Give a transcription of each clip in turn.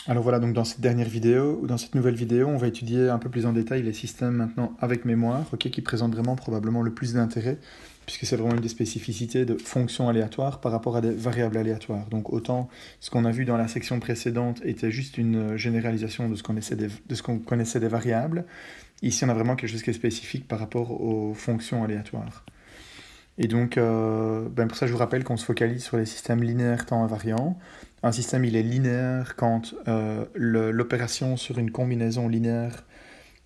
Alors voilà, donc dans cette dernière vidéo, ou dans cette nouvelle vidéo, on va étudier un peu plus en détail les systèmes maintenant avec mémoire, ok, qui présentent vraiment probablement le plus d'intérêt, puisque c'est vraiment une des spécificités de fonctions aléatoires par rapport à des variables aléatoires. Donc autant ce qu'on a vu dans la section précédente était juste une généralisation de ce qu'on connaissait des variables, ici on a vraiment quelque chose qui est spécifique par rapport aux fonctions aléatoires. Et donc, pour ça, je vous rappelle qu'on se focalise sur les systèmes linéaires temps invariants. Un système, il est linéaire quand l'opération sur une combinaison linéaire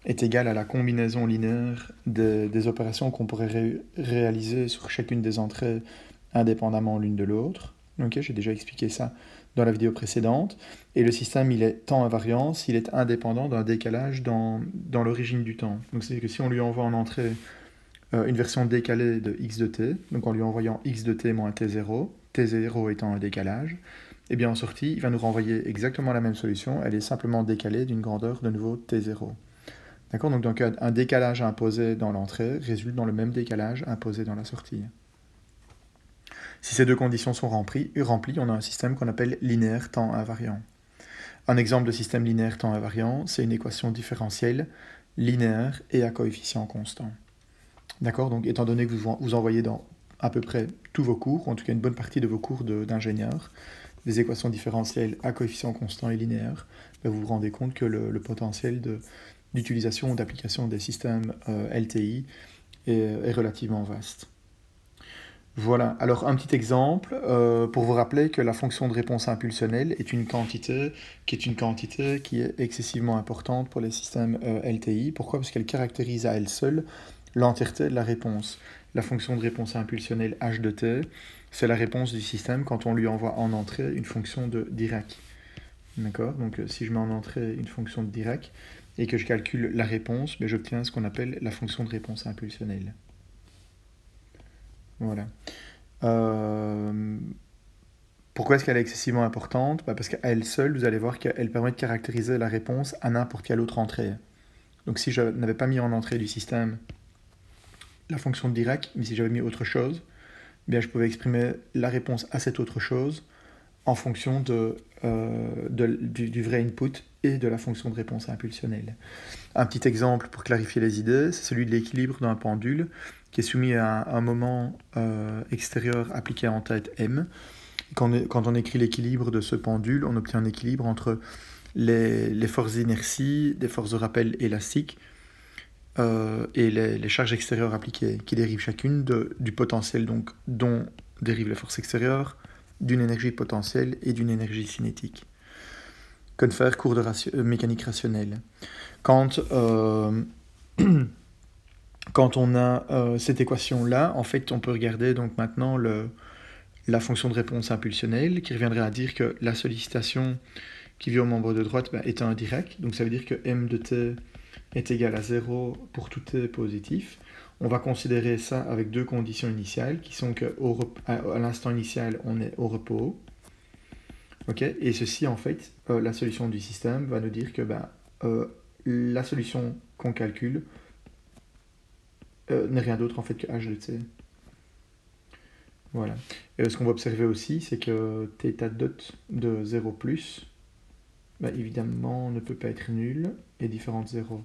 est égale à la combinaison linéaire des opérations qu'on pourrait réaliser sur chacune des entrées indépendamment l'une de l'autre. Ok, j'ai déjà expliqué ça dans la vidéo précédente. Et le système, il est temps invariant s'il est indépendant d'un décalage dans l'origine du temps. Donc, c'est que si on lui envoie en entrée une version décalée de x de t, donc en lui envoyant x de t moins t0, t0 étant un décalage, et bien en sortie, il va nous renvoyer exactement la même solution, elle est simplement décalée d'une grandeur de nouveau t0. D'accord, donc un décalage imposé dans l'entrée résulte dans le même décalage imposé dans la sortie. Si ces deux conditions sont remplies, on a un système qu'on appelle linéaire temps invariant. Un exemple de système linéaire temps invariant, c'est une équation différentielle linéaire et à coefficient constant. D'accord, donc étant donné que vous envoyez dans à peu près tous vos cours, ou en tout cas une bonne partie de vos cours d'ingénieur, des équations différentielles à coefficient constant et linéaire, vous vous rendez compte que le potentiel d'utilisation ou d'application des systèmes LTI est relativement vaste. Voilà, alors un petit exemple pour vous rappeler que la fonction de réponse impulsionnelle est une quantité qui est excessivement importante pour les systèmes LTI. Pourquoi? Parce qu'elle caractérise à elle seule l'entièreté de la réponse. La fonction de réponse impulsionnelle h de t, c'est la réponse du système quand on lui envoie en entrée une fonction de Dirac. D'accord? Donc si je mets en entrée une fonction de Dirac et que je calcule la réponse, j'obtiens ce qu'on appelle la fonction de réponse impulsionnelle. Voilà. Pourquoi est-ce qu'elle est excessivement importante? Parce qu'à elle seule, vous allez voir qu'elle permet de caractériser la réponse à n'importe quelle autre entrée. Donc si je n'avais pas mis en entrée du système la fonction de Dirac, mais si j'avais mis autre chose, je pouvais exprimer la réponse à cette autre chose en fonction du vrai input et de la fonction de réponse impulsionnelle. Un petit exemple pour clarifier les idées, c'est celui de l'équilibre d'un pendule qui est soumis à un moment extérieur appliqué en tête M. Quand on écrit l'équilibre de ce pendule, on obtient un équilibre entre les forces d'inertie, des forces de rappel élastiques, et les charges extérieures appliquées, qui dérivent chacune du potentiel donc, dont dérivent les forces extérieures, d'une énergie potentielle et d'une énergie cinétique. Confer, cours de mécanique rationnelle. Quand on a cette équation-là, en fait, on peut regarder donc maintenant la fonction de réponse impulsionnelle, qui reviendrait à dire que la sollicitation qui vient au membre de droite est un direct, donc ça veut dire que m de t est égal à 0 pour tout t positif. On va considérer ça avec deux conditions initiales, qui sont qu'à l'instant initial, on est au repos. Okay, et ceci, en fait, la solution du système va nous dire que la solution qu'on calcule n'est rien d'autre en fait que h de t. Voilà. Et ce qu'on va observer aussi, c'est que θ dot de 0+, évidemment, ne peut pas être nul et différent de 0.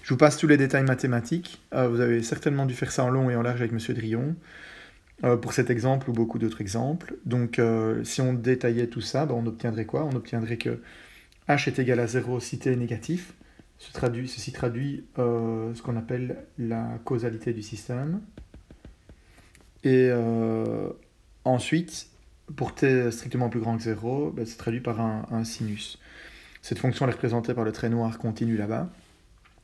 Je vous passe tous les détails mathématiques. Vous avez certainement dû faire ça en long et en large avec M. Drillon, pour cet exemple ou beaucoup d'autres exemples. Donc, si on détaillait tout ça, on obtiendrait quoi? On obtiendrait que h est égal à 0 si t est négatif. Ceci traduit ce qu'on appelle la causalité du système. Et ensuite, pour t strictement plus grand que 0, c'est traduit par un sinus. Cette fonction est représentée par le trait noir continu là-bas.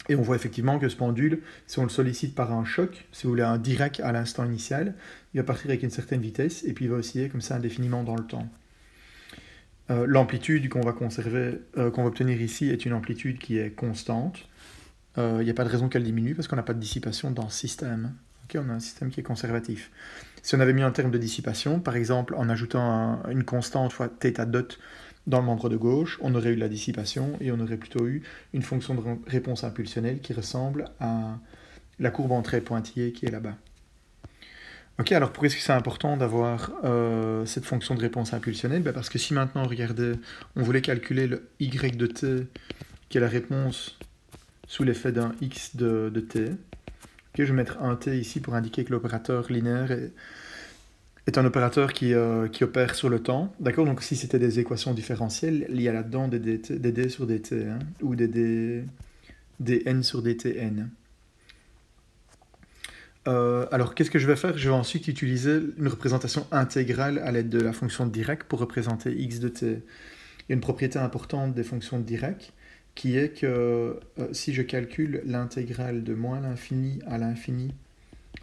Et on voit effectivement que ce pendule, si on le sollicite par un choc, si vous voulez un Dirac à l'instant initial, il va partir avec une certaine vitesse et puis il va osciller comme ça indéfiniment dans le temps. L'amplitude qu'on va obtenir ici est une amplitude qui est constante. Il n'y a pas de raison qu'elle diminue parce qu'on n'a pas de dissipation dans ce système. Okay, on a un système qui est conservatif. Si on avait mis un terme de dissipation, par exemple en ajoutant une constante fois θ dot dans le membre de gauche, on aurait eu de la dissipation et on aurait plutôt eu une fonction de réponse impulsionnelle qui ressemble à la courbe en trait pointillé qui est là-bas. Ok, alors pourquoi est-ce que c'est important d'avoir cette fonction de réponse impulsionnelle? Parce que si maintenant, regardez, on voulait calculer le y de t, qui est la réponse sous l'effet d'un x de t, okay, je vais mettre un t ici pour indiquer que l'opérateur linéaire est un opérateur qui opère sur le temps. D'accord? Donc si c'était des équations différentielles, il y a là-dedans des d sur dt, hein, ou des dn sur dtn. Alors, qu'est-ce que je vais faire? Je vais ensuite utiliser une représentation intégrale à l'aide de la fonction de Dirac pour représenter x de t. Il y a une propriété importante des fonctions de Dirac qui est que si je calcule l'intégrale de moins l'infini à l'infini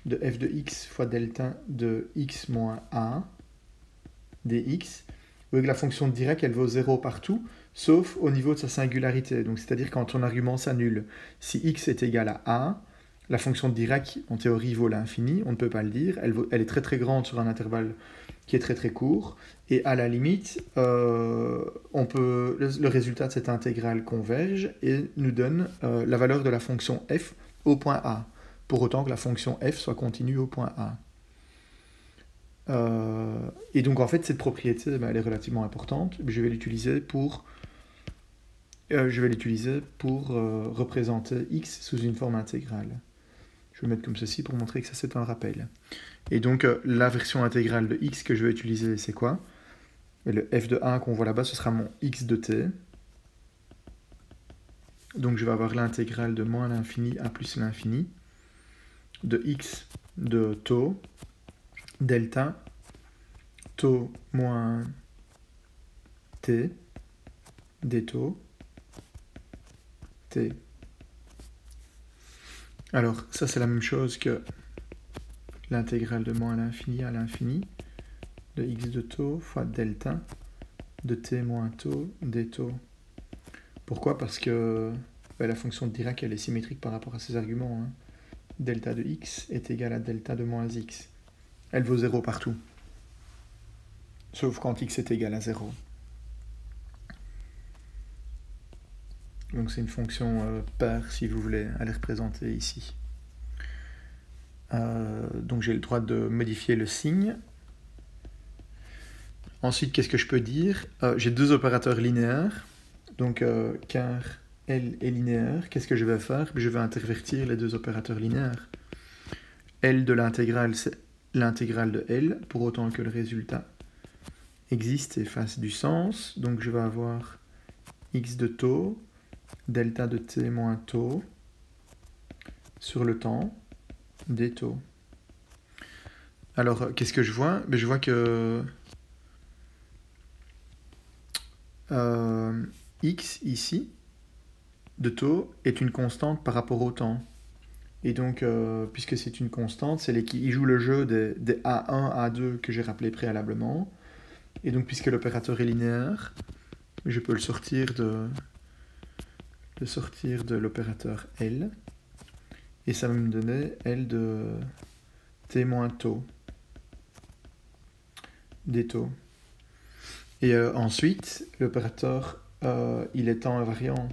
de f de x fois delta de x moins a dx, vous voyez que la fonction de Dirac, elle vaut 0 partout, sauf au niveau de sa singularité. Donc, c'est-à-dire quand ton argument s'annule. Si x est égal à a, la fonction de Dirac, en théorie, vaut l'infini, on ne peut pas le dire. Elle est très très grande sur un intervalle qui est très très court. Et à la limite, le résultat de cette intégrale converge et nous donne la valeur de la fonction f au point A, pour autant que la fonction f soit continue au point A. Et donc en fait, cette propriété, elle est relativement importante. Je vais l'utiliser pour représenter x sous une forme intégrale. Je vais mettre comme ceci pour montrer que ça c'est un rappel. Et donc la version intégrale de x que je vais utiliser, c'est quoi? Et le f de 1 qu'on voit là-bas, ce sera mon x de t. Donc je vais avoir l'intégrale de moins l'infini à plus l'infini de x de taux delta taux moins t des taux t. Alors, ça c'est la même chose que l'intégrale de moins à l'infini de x de taux fois delta de t moins taux des taux. Pourquoi? Parce que la fonction de Dirac, elle est symétrique par rapport à ses arguments. Hein. Delta de x est égal à delta de moins x. Elle vaut 0 partout. Sauf quand x est égal à 0. Donc c'est une fonction paire, si vous voulez, à les représenter ici. Donc j'ai le droit de modifier le signe. Ensuite, qu'est-ce que je peux dire? J'ai deux opérateurs linéaires. Donc car L est linéaire, qu'est-ce que je vais faire? Je vais intervertir les deux opérateurs linéaires. L de l'intégrale, c'est l'intégrale de L, pour autant que le résultat existe et fasse du sens. Donc je vais avoir x de taux, delta de t moins taux, sur le temps, des taux. Alors, qu'est-ce que je vois? Je vois que x ici, de taux, est une constante par rapport au temps. Et donc, puisque c'est une constante, il joue le jeu des A1, A2 que j'ai rappelé préalablement. Et donc, puisque l'opérateur est linéaire, je peux le sortir de l'opérateur L. Et ça va me donner L de t moins taux. Des taux. Et ensuite, l'opérateur, il est temps invariant.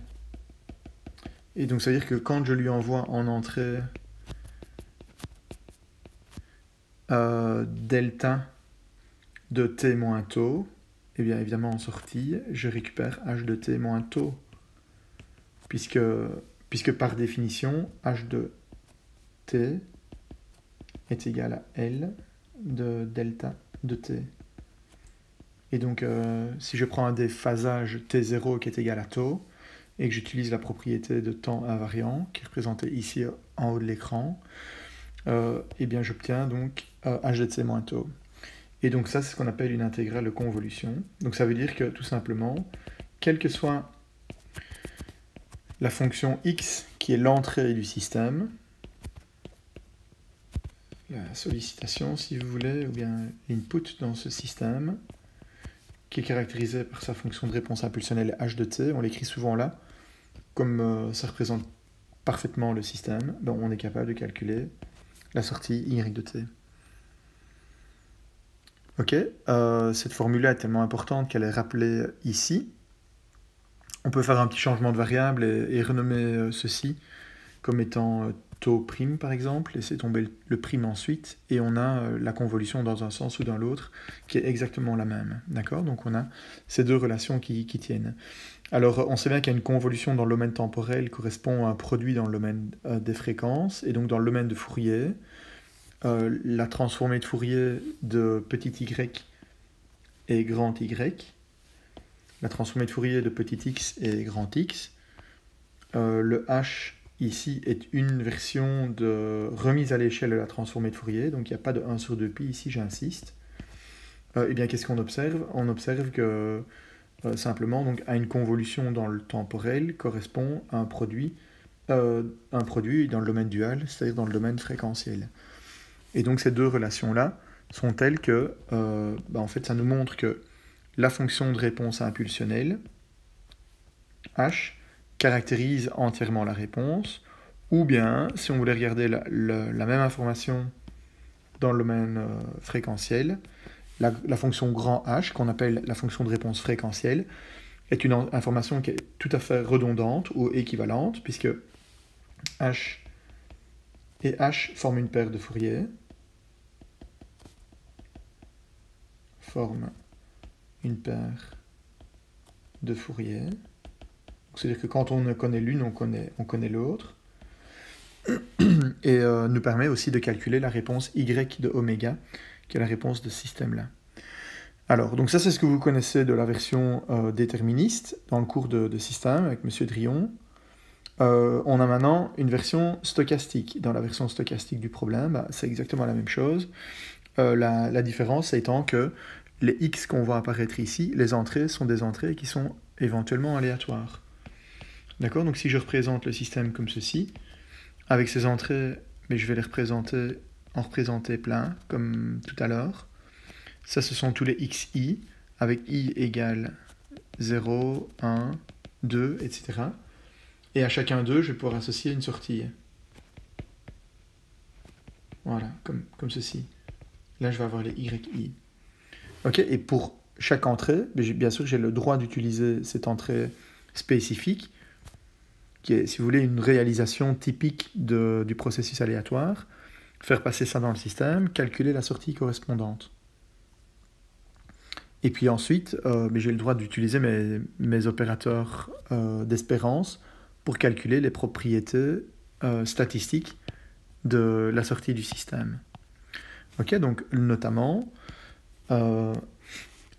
Et donc ça veut dire que quand je lui envoie en entrée delta de t moins taux, et bien évidemment en sortie, je récupère h de t moins taux. Puisque par définition, h de t est égal à L de delta de t. Et donc, si je prends un déphasage t0 qui est égal à taux, et que j'utilise la propriété de temps invariant, qui est représentée ici en haut de l'écran, et bien j'obtiens donc h de t moins taux. Et donc ça, c'est ce qu'on appelle une intégrale de convolution. Donc ça veut dire que, tout simplement, quelle que soit la fonction x qui est l'entrée du système, la sollicitation si vous voulez, ou bien l'input dans ce système, qui est caractérisé par sa fonction de réponse impulsionnelle h de t, on l'écrit souvent là, comme ça représente parfaitement le système, donc on est capable de calculer la sortie y de t. Ok, cette formule-là est tellement importante qu'elle est rappelée ici. On peut faire un petit changement de variable et renommer ceci comme étant taux prime par exemple, laisser tomber le prime ensuite, et on a la convolution dans un sens ou dans l'autre qui est exactement la même. D'accord? Donc on a ces deux relations qui tiennent. Alors on sait bien qu'il y a une convolution dans le domaine temporel correspond à un produit dans le domaine des fréquences, et donc dans le domaine de Fourier, la transformée de Fourier de petit y et grand y, la transformée de Fourier de petit x et grand x, le h ici est une version de remise à l'échelle de la transformée de Fourier, donc il n'y a pas de 1 sur 2pi ici, j'insiste. Eh bien, qu'est-ce qu'on observe? On observe que simplement, donc, à une convolution dans le temporel correspond à un produit dans le domaine dual, c'est-à-dire dans le domaine fréquentiel. Et donc ces deux relations-là sont telles que, en fait, ça nous montre que la fonction de réponse impulsionnelle, h, caractérise entièrement la réponse, ou bien, si on voulait regarder la même information dans le domaine fréquentiel, la fonction grand H, qu'on appelle la fonction de réponse fréquentielle, est une information qui est tout à fait redondante ou équivalente, puisque H et H forment une paire de Fourier, C'est-à-dire que quand on connaît l'une, on connaît l'autre. Et nous permet aussi de calculer la réponse Y de oméga, qui est la réponse de ce système-là. Alors, donc ça c'est ce que vous connaissez de la version déterministe dans le cours de système avec M. Drillon. On a maintenant une version stochastique. Dans la version stochastique du problème, c'est exactement la même chose. La différence étant que les x qu'on voit apparaître ici, les entrées sont des entrées qui sont éventuellement aléatoires. D'accord? Donc si je représente le système comme ceci, avec ces entrées, mais je vais les représenter plein, comme tout à l'heure. Ça, ce sont tous les xi, avec i égale 0, 1, 2, etc. Et à chacun d'eux, je vais pouvoir associer une sortie. Voilà, comme ceci. Là, je vais avoir les yi. Ok, et pour chaque entrée, bien sûr, j'ai le droit d'utiliser cette entrée spécifique, qui est, si vous voulez, une réalisation typique du processus aléatoire, faire passer ça dans le système, calculer la sortie correspondante. Et puis ensuite, j'ai le droit d'utiliser mes opérateurs d'espérance pour calculer les propriétés statistiques de la sortie du système. Ok, donc notamment,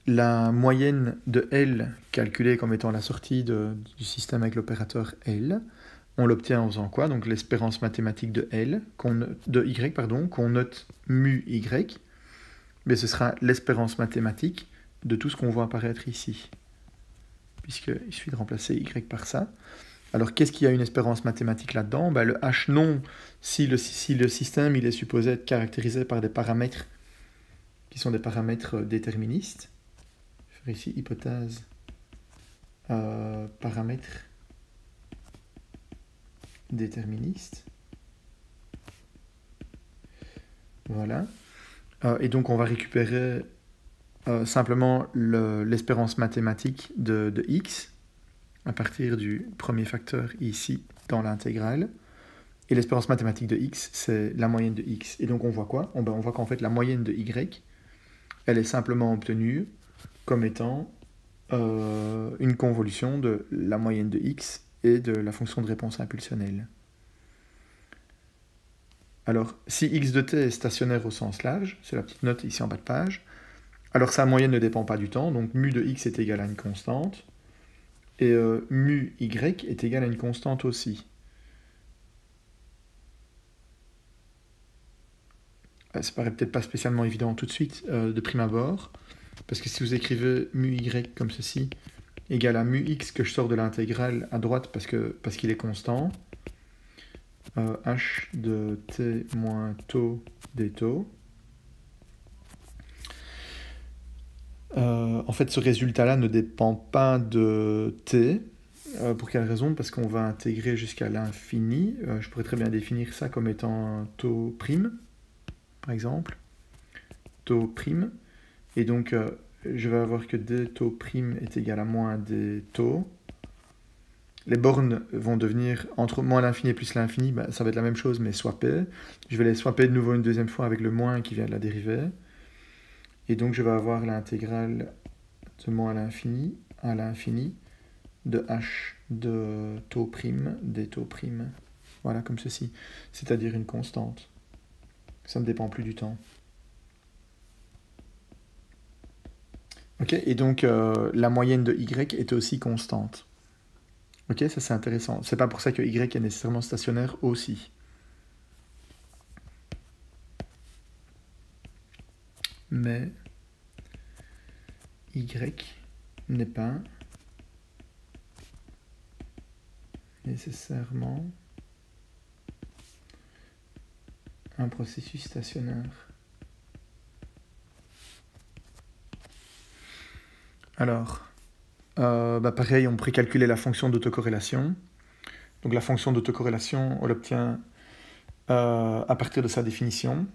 la moyenne de L calculée comme étant la sortie du système avec l'opérateur L, on l'obtient en faisant quoi? Donc l'espérance mathématique de Y, qu'on note mu Y, mais ce sera l'espérance mathématique de tout ce qu'on voit apparaître ici, puisqu'il suffit de remplacer Y par ça. Alors qu'est-ce qu'il y a une espérance mathématique là-dedans? Le H non, si le système il est supposé être caractérisé par des paramètres qui sont des paramètres déterministes. Je vais faire ici hypothèse paramètres déterministes. Voilà. Et donc on va récupérer simplement l'espérance mathématique de x à partir du premier facteur ici dans l'intégrale. Et l'espérance mathématique de x, c'est la moyenne de x. Et donc on voit quoi? On voit qu'en fait la moyenne de y, elle est simplement obtenue comme étant une convolution de la moyenne de x et de la fonction de réponse impulsionnelle. Alors, si x de t est stationnaire au sens large, c'est la petite note ici en bas de page, alors sa moyenne ne dépend pas du temps, donc mu de x est égal à une constante, et mu y est égal à une constante aussi. Ça paraît peut-être pas spécialement évident tout de suite, de prime abord, parce que si vous écrivez mu y comme ceci, égal à mu x que je sors de l'intégrale à droite parce qu'il est constant, h de t moins taux des taux. En fait, ce résultat-là ne dépend pas de t. Pour quelle raison? Parce qu'on va intégrer jusqu'à l'infini. Je pourrais très bien définir ça comme étant un taux prime, par exemple. Taux prime. Et donc, je vais avoir que d taux prime est égal à moins des taux. les bornes vont devenir entre moins l'infini et plus l'infini, ben, ça va être la même chose, mais swapper. Je vais les swapper de nouveau une deuxième fois avec le moins qui vient de la dérivée. Et donc je vais avoir l'intégrale de moins à l'infini de h de taux prime des taux prime. Voilà, comme ceci. C'est-à-dire une constante. Ça ne dépend plus du temps. Ok, et donc la moyenne de y est aussi constante. Ok, ça c'est intéressant. C'est pas pour ça que y est nécessairement stationnaire aussi. Mais y n'est pas nécessairement un processus stationnaire. Alors, pareil, on pourrait calculer la fonction d'autocorrélation. Donc la fonction d'autocorrélation, on l'obtient à partir de sa définition.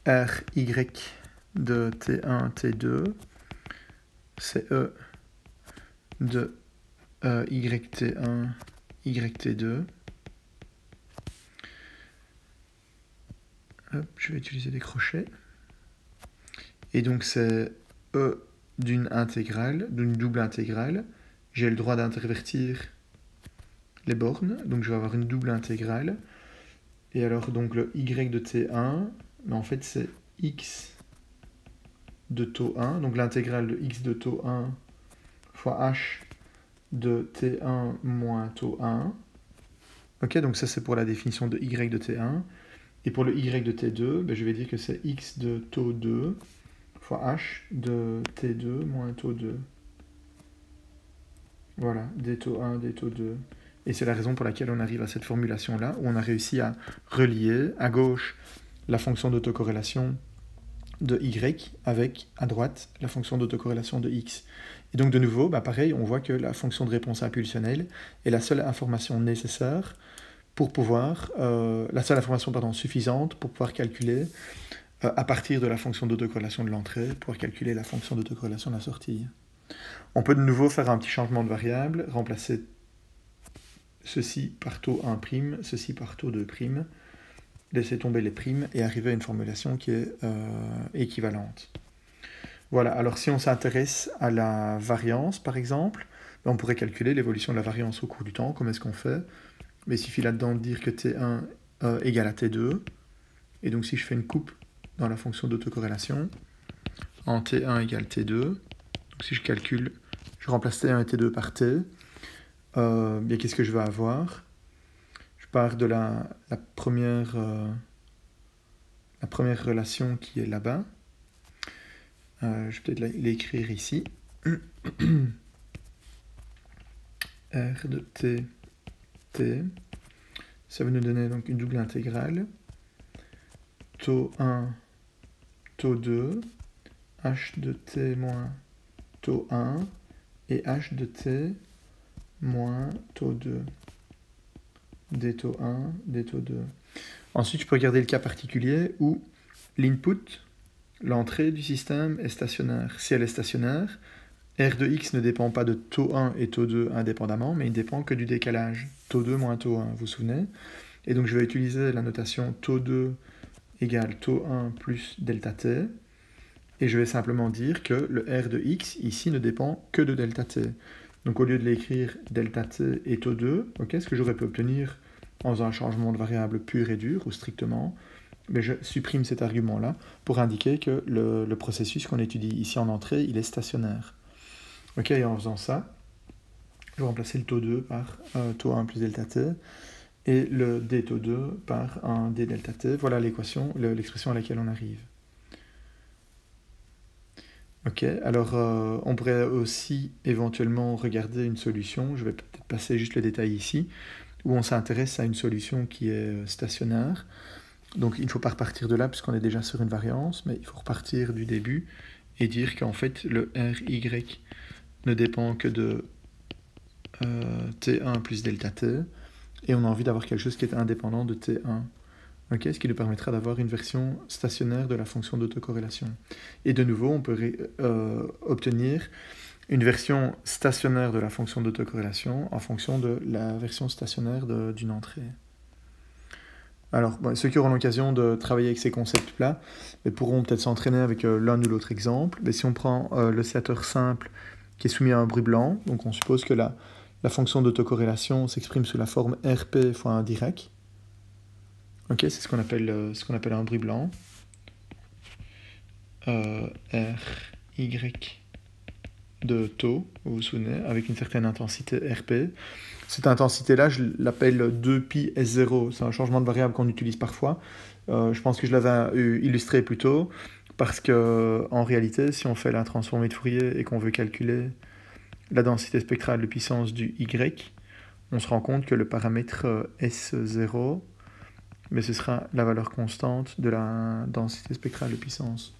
Ry de T1, T2, c'est E de YT1, YT2. Hop, je vais utiliser des crochets. Et donc c'est E d'une intégrale, d'une double intégrale. J'ai le droit d'intervertir les bornes, donc je vais avoir une double intégrale. Et alors donc le y de t1, mais en fait c'est x de taux 1, donc l'intégrale de x de taux 1 fois h de t1 moins taux 1. Ok, donc ça c'est pour la définition de y de t1. Et pour le y de t2, je vais dire que c'est x de taux 2 fois h de t2 moins taux 2. Voilà, d taux 1, d taux 2. Et c'est la raison pour laquelle on arrive à cette formulation-là, où on a réussi à relier à gauche la fonction d'autocorrélation de y avec, à droite, la fonction d'autocorrélation de x. Et donc de nouveau, pareil, on voit que la fonction de réponse impulsionnelle est la seule information nécessaire pour pouvoir, la seule information suffisante pour pouvoir calculer, à partir de la fonction d'autocorrélation de l'entrée, pouvoir calculer la fonction d'autocorrélation de la sortie. On peut de nouveau faire un petit changement de variable, remplacer ceci par taux 1', ceci par taux 2', laisser tomber les primes et arriver à une formulation qui est équivalente. Voilà, alors si on s'intéresse à la variance, par exemple, on pourrait calculer l'évolution de la variance au cours du temps. Comment est-ce qu'on fait? Mais il suffit là-dedans de dire que T1 égale à T2. Et donc si je fais une coupe dans la fonction d'autocorrélation, en T1 égale T2, donc si je calcule, je remplace T1 et T2 par T, bien qu'est-ce que je vais avoir? Je pars de la première relation qui est là-bas. Je vais peut-être l'écrire ici. R de T, T. Ça va nous donner donc une double intégrale. Taux 1, taux 2, H de T moins taux 1 et H de T moins taux 2. D taux 1, D taux 2. Ensuite, je peux regarder le cas particulier où l'input, l'entrée du système, est stationnaire. Si elle est stationnaire, R de x ne dépend pas de taux 1 et taux 2 indépendamment, mais il ne dépend que du décalage. Taux 2 moins taux 1, vous vous souvenez? Et donc je vais utiliser la notation taux 2 égale taux 1 plus delta t. Et je vais simplement dire que le R de x, ici, ne dépend que de delta t. Donc au lieu de l'écrire delta t et taux 2, ce que j'aurais pu obtenir en faisant un changement de variable pur et dur, ou strictement, mais je supprime cet argument-là pour indiquer que le processus qu'on étudie ici en entrée, il est stationnaire. Ok, et en faisant ça, je vais remplacer le taux 2 par taux 1 plus delta t, et le d taux 2 par un d delta t. Voilà l'équation, l'expression à laquelle on arrive. Ok, alors on pourrait aussi éventuellement regarder une solution, je vais peut-être passer juste le détail ici, où on s'intéresse à une solution qui est stationnaire. Donc il ne faut pas repartir de là puisqu'on est déjà sur une variance, mais il faut repartir du début et dire qu'en fait le RY ne dépend que de T1 plus delta T, et on a envie d'avoir quelque chose qui est indépendant de T1. Okay, ce qui nous permettra d'avoir une version stationnaire de la fonction d'autocorrélation. Et de nouveau, on peut obtenir une version stationnaire de la fonction d'autocorrélation en fonction de la version stationnaire d'une entrée. Alors, bon, ceux qui auront l'occasion de travailler avec ces concepts-là pourront peut-être s'entraîner avec l'un ou l'autre exemple. Mais si on prend l'oscillateur simple qui est soumis à un bruit blanc, donc on suppose que la fonction d'autocorrélation s'exprime sous la forme RP fois un direct. Ok, c'est ce qu'on appelle un bruit blanc. RY de taux, vous vous souvenez, avec une certaine intensité RP. Cette intensité-là, je l'appelle 2π S0. C'est un changement de variable qu'on utilise parfois. Je pense que je l'avais illustré plus tôt, parce que en réalité, si on fait la transformée de Fourier et qu'on veut calculer la densité spectrale de puissance du Y, on se rend compte que le paramètre S0, mais ce sera la valeur constante de la densité spectrale de puissance.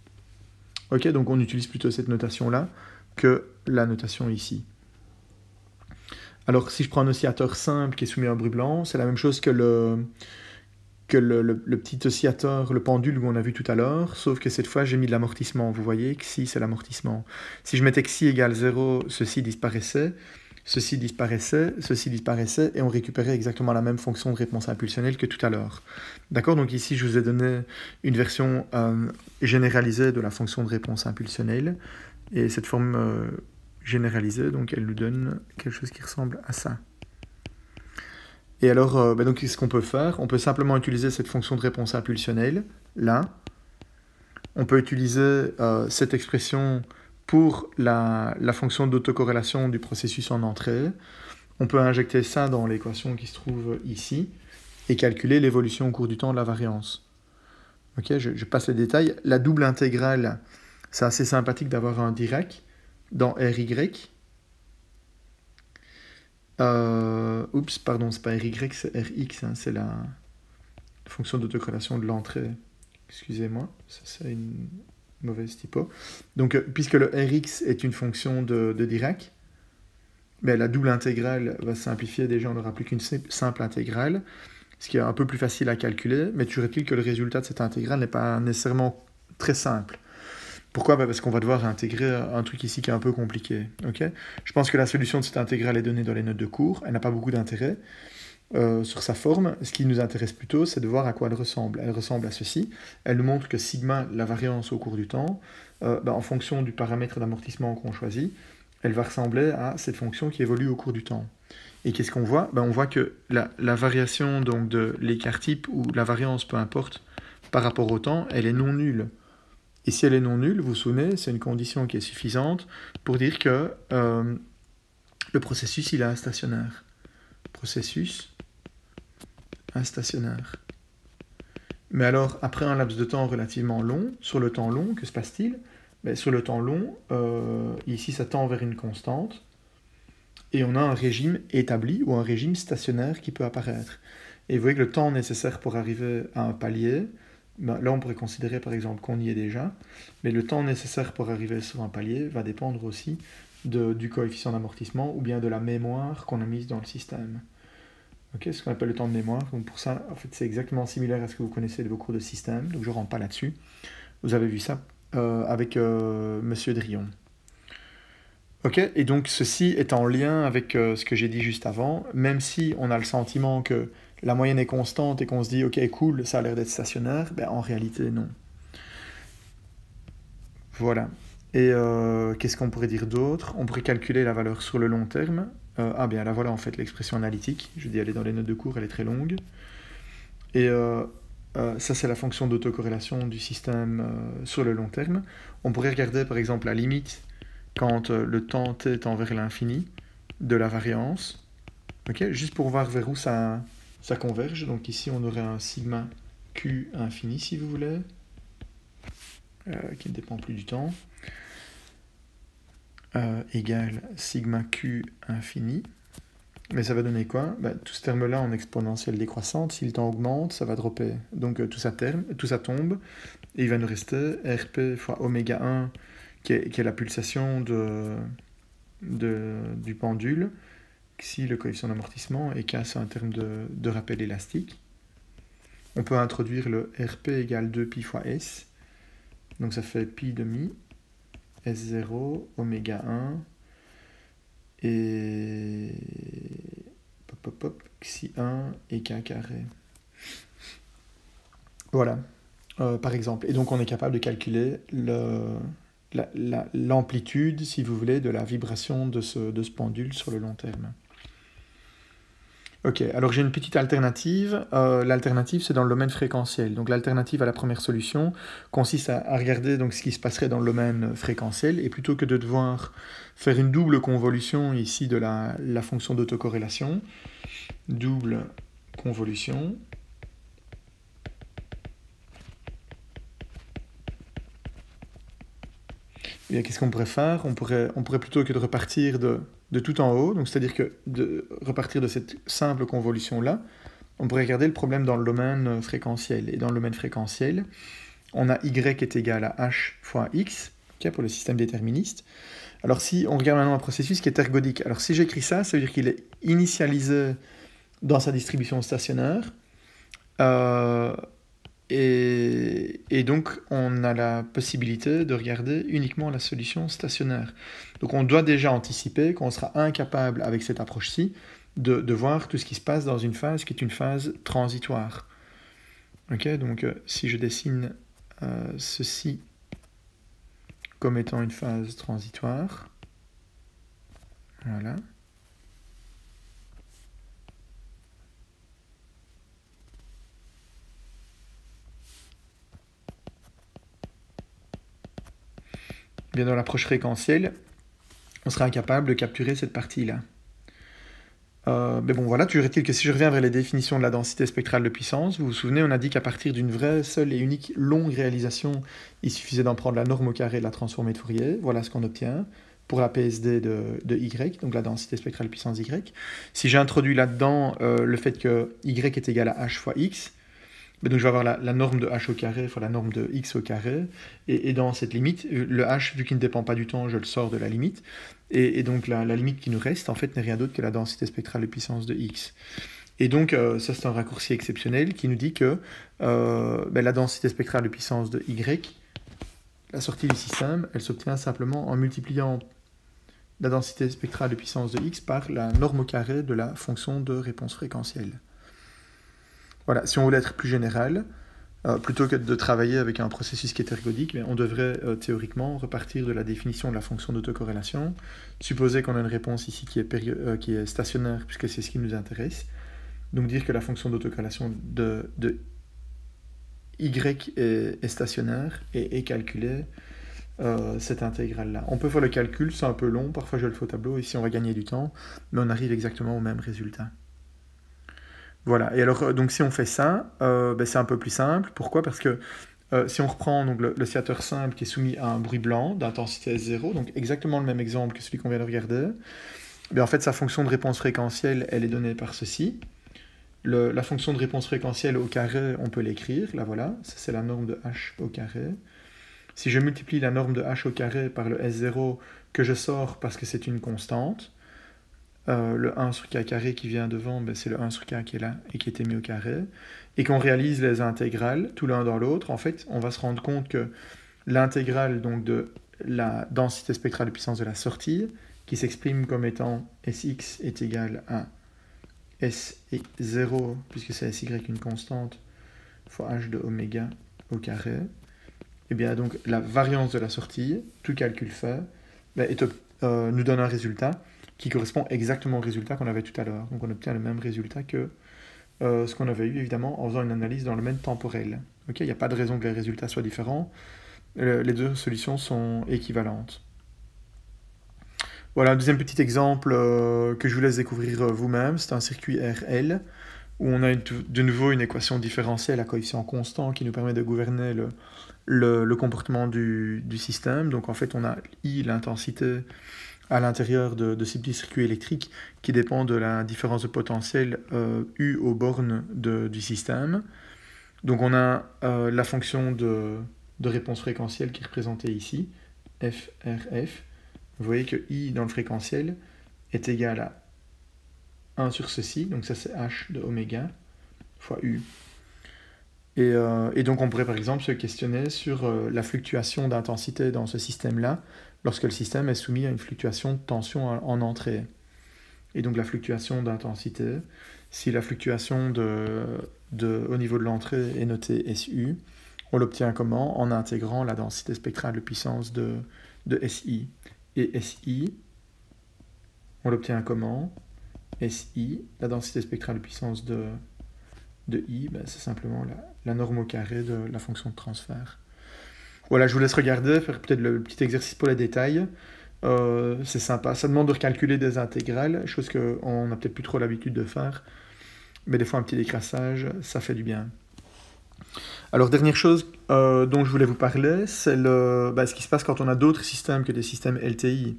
Ok, donc on utilise plutôt cette notation-là que la notation ici. Alors, si je prends un oscillateur simple qui est soumis à un bruit blanc, c'est la même chose que le petit oscillateur, le pendule qu'on a vu tout à l'heure, sauf que cette fois, j'ai mis de l'amortissement. Vous voyez, xi, c'est l'amortissement. Si je mettais xi égale 0, ceci disparaissait, et on récupérait exactement la même fonction de réponse impulsionnelle que tout à l'heure. D'accord? Donc ici, je vous ai donné une version généralisée de la fonction de réponse impulsionnelle, et cette forme généralisée, donc elle nous donne quelque chose qui ressemble à ça. Et alors, donc, qu'est-ce qu'on peut faire? On peut simplement utiliser cette fonction de réponse impulsionnelle, là. On peut utiliser cette expression pour la fonction d'autocorrélation du processus en entrée. On peut injecter ça dans l'équation qui se trouve ici et calculer l'évolution au cours du temps de la variance. Ok, je passe les détails. La double intégrale, c'est assez sympathique d'avoir un Dirac dans RY. Oups, pardon, c'est pas RY, c'est RX, hein, c'est la fonction d'autocorrélation de l'entrée. Excusez-moi, ça c'est une mauvaise typo. Donc, puisque le Rx est une fonction de Dirac, ben, la double intégrale va se simplifier, déjà on n'aura plus qu'une simple intégrale, ce qui est un peu plus facile à calculer, mais toujours est-il que le résultat de cette intégrale n'est pas nécessairement très simple. Pourquoi? Parce qu'on va devoir intégrer un truc ici qui est un peu compliqué. Okay, je pense que la solution de cette intégrale est donnée dans les notes de cours. Elle n'a pas beaucoup d'intérêt sur sa forme. Ce qui nous intéresse plutôt, c'est de voir à quoi elle ressemble. Elle ressemble à ceci. Elle nous montre que sigma, la variance au cours du temps, en fonction du paramètre d'amortissement qu'on choisit, elle va ressembler à cette fonction qui évolue au cours du temps. Et qu'est-ce qu'on voit? On voit que la variation donc, de l'écart type, ou la variance, peu importe, par rapport au temps, elle est non nulle. Et si elle est non nulle, vous vous souvenez, c'est une condition qui est suffisante pour dire que le processus, il est instationnaire. Processus instationnaire. Mais alors, après un laps de temps relativement long, sur le temps long, que se passe-t-il? Sur le temps long, ici, ça tend vers une constante, et on a un régime établi, ou un régime stationnaire qui peut apparaître. Et vous voyez que le temps nécessaire pour arriver à un palier, là, on pourrait considérer par exemple qu'on y est déjà, mais le temps nécessaire pour arriver sur un palier va dépendre aussi du coefficient d'amortissement ou bien de la mémoire qu'on a mise dans le système. Okay, ce qu'on appelle le temps de mémoire. Donc pour ça, en fait, c'est exactement similaire à ce que vous connaissez de vos cours de système, donc je ne rentre pas là-dessus. Vous avez vu ça avec Monsieur Drillon. Ok, et donc ceci est en lien avec ce que j'ai dit juste avant, même si on a le sentiment que la moyenne est constante et qu'on se dit « Ok, cool, ça a l'air d'être stationnaire », en réalité, non. Voilà. Et qu'est-ce qu'on pourrait dire d'autre? On pourrait calculer la valeur sur le long terme. Là voilà, en fait, l'expression analytique. Je dis, elle est dans les notes de cours, elle est très longue. Et ça, c'est la fonction d'autocorrélation du système sur le long terme. On pourrait regarder, par exemple, la limite quand le temps t tend vers l'infini de la variance. Okay, juste pour voir vers où ça converge. Donc ici, on aurait un sigma q infini, si vous voulez, qui ne dépend plus du temps, égale sigma q infini. Mais ça va donner quoi? Tout ce terme-là en exponentielle décroissante, si le temps augmente, ça va dropper. Donc tout ça tombe, et il va nous rester Rp fois oméga 1, qui est la pulsation du pendule, xi le coefficient d'amortissement, et k c'est un terme de rappel élastique. On peut introduire le Rp égale 2pi fois s, donc ça fait pi demi, S0, oméga 1, et xi 1 et k carré. Voilà, par exemple. Et donc on est capable de calculer l'amplitude, si vous voulez, de la vibration de ce pendule sur le long terme. Ok, alors j'ai une petite alternative. L'alternative, c'est dans le domaine fréquentiel. Donc l'alternative à la première solution consiste à regarder donc, ce qui se passerait dans le domaine fréquentiel, et plutôt que de devoir faire une double convolution ici de la fonction d'autocorrélation, double convolution, et qu'est-ce qu'on pourrait faire? On pourrait plutôt que de repartir de tout en haut, donc c'est-à-dire que de repartir de cette simple convolution-là, on pourrait regarder le problème dans le domaine fréquentiel. Et dans le domaine fréquentiel, on a y est égal à h fois x, okay, pour le système déterministe. Alors si on regarde maintenant un processus qui est ergodique, alors si j'écris ça, ça veut dire qu'il est initialisé dans sa distribution stationnaire, et donc on a la possibilité de regarder uniquement la solution stationnaire. Donc on doit déjà anticiper qu'on sera incapable avec cette approche-ci de voir tout ce qui se passe dans une phase qui est une phase transitoire. Ok, donc si je dessine ceci comme étant une phase transitoire, voilà. Bien, dans l'approche fréquentielle, on sera incapable de capturer cette partie-là. Mais bon, voilà, toujours est-il que si je reviens vers les définitions de la densité spectrale de puissance, vous vous souvenez, on a dit qu'à partir d'une vraie, seule et unique longue réalisation, il suffisait d'en prendre la norme au carré de la transformée de Fourier. Voilà ce qu'on obtient pour la PSD de Y, donc la densité spectrale de puissance Y. Si j'introduis là-dedans le fait que Y est égal à h fois x, donc je vais avoir la norme de h au carré fois la norme de x au carré, et dans cette limite, le h, vu qu'il ne dépend pas du temps, je le sors de la limite, et donc la limite qui nous reste, en fait, n'est rien d'autre que la densité spectrale de puissance de x. Et donc, ça c'est un raccourci exceptionnel qui nous dit que la densité spectrale de puissance de y, la sortie du système, elle s'obtient simplement en multipliant la densité spectrale de puissance de x par la norme au carré de la fonction de réponse fréquentielle. Voilà, si on voulait être plus général, plutôt que de travailler avec un processus qui est ergodique, on devrait théoriquement repartir de la définition de la fonction d'autocorrélation, supposer qu'on a une réponse ici qui est stationnaire, puisque c'est ce qui nous intéresse, donc dire que la fonction d'autocorrélation de y est stationnaire et calculer cette intégrale-là. On peut faire le calcul, c'est un peu long, parfois je le fais au tableau, ici on va gagner du temps, mais on arrive exactement au même résultat. Voilà, et alors donc si on fait ça, c'est un peu plus simple. Pourquoi? Parce que si on reprend donc, l'oscillateur simple qui est soumis à un bruit blanc d'intensité S0, donc exactement le même exemple que celui qu'on vient de regarder, en fait sa fonction de réponse fréquentielle, elle est donnée par ceci. La fonction de réponse fréquentielle au carré, on peut l'écrire, là voilà, ça c'est la norme de h au carré. Si je multiplie la norme de h au carré par le S0 que je sors parce que c'est une constante, le 1 sur k carré qui vient devant, c'est le 1 sur k qui est là et qui est mis au carré, et qu'on réalise les intégrales, tout l'un dans l'autre, en fait, on va se rendre compte que l'intégrale donc, de la densité spectrale de puissance de la sortie, qui s'exprime comme étant Sx est égal à S et 0, puisque c'est Sy une constante, fois h de oméga au carré, et bien donc la variance de la sortie, tout calcul fait, nous donne un résultat qui correspond exactement au résultat qu'on avait tout à l'heure. Donc on obtient le même résultat que ce qu'on avait eu, évidemment, en faisant une analyse dans le domaine temporel. Okay, il n'y a pas de raison que les résultats soient différents. Les deux solutions sont équivalentes. Voilà, un deuxième petit exemple que je vous laisse découvrir vous-même. C'est un circuit RL, où on a de nouveau une équation différentielle à coefficient constant qui nous permet de gouverner le comportement du système. Donc en fait, on a I, l'intensité, à l'intérieur de ce petit circuit électrique qui dépend de la différence de potentiel U aux bornes du système. Donc on a la fonction de réponse fréquentielle qui est représentée ici, FRF. Vous voyez que I dans le fréquentiel est égal à 1 sur ceci, donc ça c'est H de oméga fois U. Et donc on pourrait par exemple se questionner sur la fluctuation d'intensité dans ce système-là, lorsque le système est soumis à une fluctuation de tension en entrée. Et donc la fluctuation d'intensité, si la fluctuation au niveau de l'entrée est notée SU, on l'obtient comment? En intégrant la densité spectrale de puissance de SI. Et SI, on l'obtient comment? SI, la densité spectrale de puissance de I, ben c'est simplement la norme au carré de la fonction de transfert. Voilà, je vous laisse regarder, faire peut-être le petit exercice pour les détails. C'est sympa. Ça demande de recalculer des intégrales, chose qu'on n'a peut-être plus trop l'habitude de faire. Mais des fois, un petit décrassage, ça fait du bien. Alors, dernière chose dont je voulais vous parler, c'est ce qui se passe quand on a d'autres systèmes que des systèmes LTI.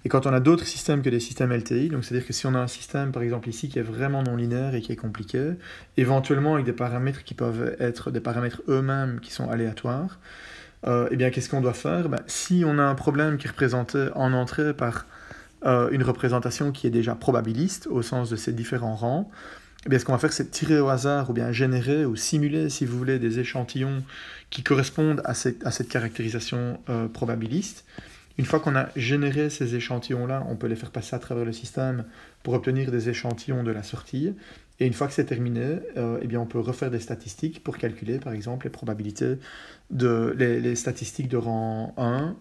Et quand on a d'autres systèmes que des systèmes LTI, donc c'est-à-dire que si on a un système, par exemple ici, qui est vraiment non linéaire et qui est compliqué, éventuellement avec des paramètres qui peuvent être des paramètres eux-mêmes qui sont aléatoires, eh bien, qu'est-ce qu'on doit faire? Si on a un problème qui est représenté en entrée par une représentation qui est déjà probabiliste, au sens de ces différents rangs, eh bien, ce qu'on va faire, c'est tirer au hasard, ou bien générer, ou simuler, si vous voulez, des échantillons qui correspondent à cette caractérisation probabiliste. Une fois qu'on a généré ces échantillons-là, on peut les faire passer à travers le système pour obtenir des échantillons de la sortie. Et une fois que c'est terminé, eh bien on peut refaire des statistiques pour calculer, par exemple, les probabilités, les statistiques de rang 1,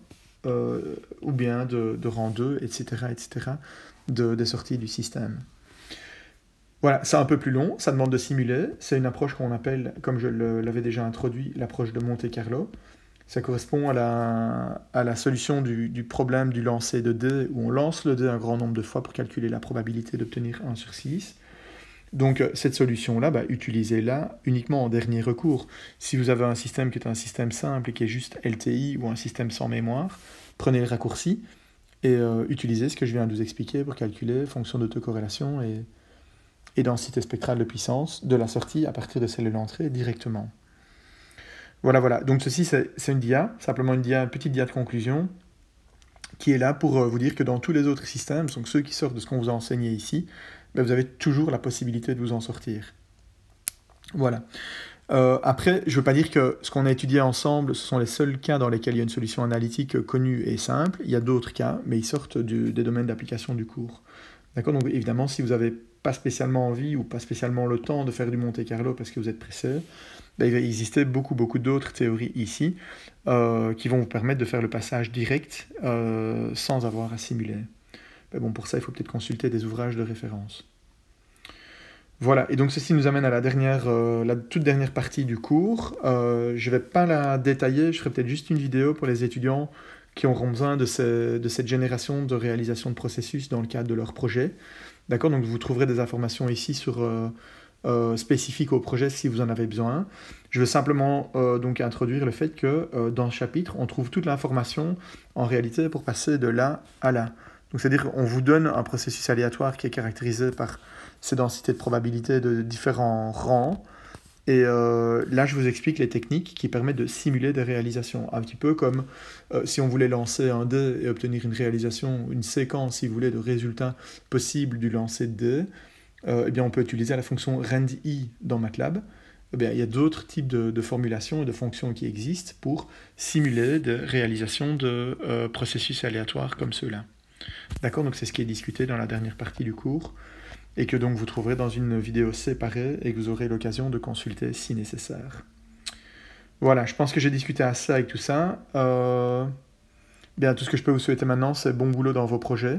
ou bien de rang 2, etc., des sorties du système. Voilà, c'est un peu plus long, ça demande de simuler. C'est une approche qu'on appelle, comme je l'avais déjà introduit, l'approche de Monte-Carlo. Ça correspond à la solution du problème du lancer de dés, où on lance le dé un grand nombre de fois pour calculer la probabilité d'obtenir 1 sur 6. Donc cette solution-là, utilisez-la uniquement en dernier recours. Si vous avez un système qui est un système simple et qui est juste LTI ou un système sans mémoire, prenez le raccourci et utilisez ce que je viens de vous expliquer pour calculer fonction d'autocorrélation et densité spectrale de puissance de la sortie à partir de celle de l'entrée directement. Voilà. Donc ceci, c'est une dia, simplement une petite dia de conclusion, qui est là pour vous dire que dans tous les autres systèmes, donc ceux qui sortent de ce qu'on vous a enseigné ici, vous avez toujours la possibilité de vous en sortir. Voilà. Après, je ne veux pas dire que ce qu'on a étudié ensemble, ce sont les seuls cas dans lesquels il y a une solution analytique connue et simple. Il y a d'autres cas, mais ils sortent des domaines d'application du cours. D'accord? Donc évidemment, si vous n'avez pas spécialement envie ou pas spécialement le temps de faire du Monte-Carlo parce que vous êtes pressé, il va exister beaucoup d'autres théories ici qui vont vous permettre de faire le passage direct sans avoir à simuler. Bon, pour ça, il faut peut-être consulter des ouvrages de référence. Voilà, et donc ceci nous amène à la toute dernière partie du cours. Je ne vais pas la détailler, je ferai peut-être juste une vidéo pour les étudiants qui auront besoin de cette génération de réalisation de processus dans le cadre de leur projet. D'accord, donc vous trouverez des informations ici spécifiques au projet si vous en avez besoin. Je veux simplement donc introduire le fait que dans ce chapitre, on trouve toute l'information en réalité pour passer de là à là. Donc c'est-à-dire qu'on vous donne un processus aléatoire qui est caractérisé par ces densités de probabilité de différents rangs. Et là, je vous explique les techniques qui permettent de simuler des réalisations. Un petit peu comme si on voulait lancer un dé et obtenir une réalisation, une séquence, si vous voulez, de résultats possibles du lancer de dé, eh bien, on peut utiliser la fonction RandI dans MATLAB. Eh bien, il y a d'autres types de formulations et de fonctions qui existent pour simuler des réalisations de processus aléatoires comme ceux-là. D'accord, donc c'est ce qui est discuté dans la dernière partie du cours et que donc vous trouverez dans une vidéo séparée et que vous aurez l'occasion de consulter si nécessaire. Voilà, je pense que j'ai discuté assez avec tout ça. Bien, tout ce que je peux vous souhaiter maintenant, c'est bon boulot dans vos projets.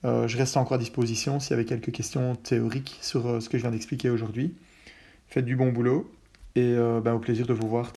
Je reste encore à disposition s'il y avait quelques questions théoriques sur ce que je viens d'expliquer aujourd'hui. Faites du bon boulot et au plaisir de vous voir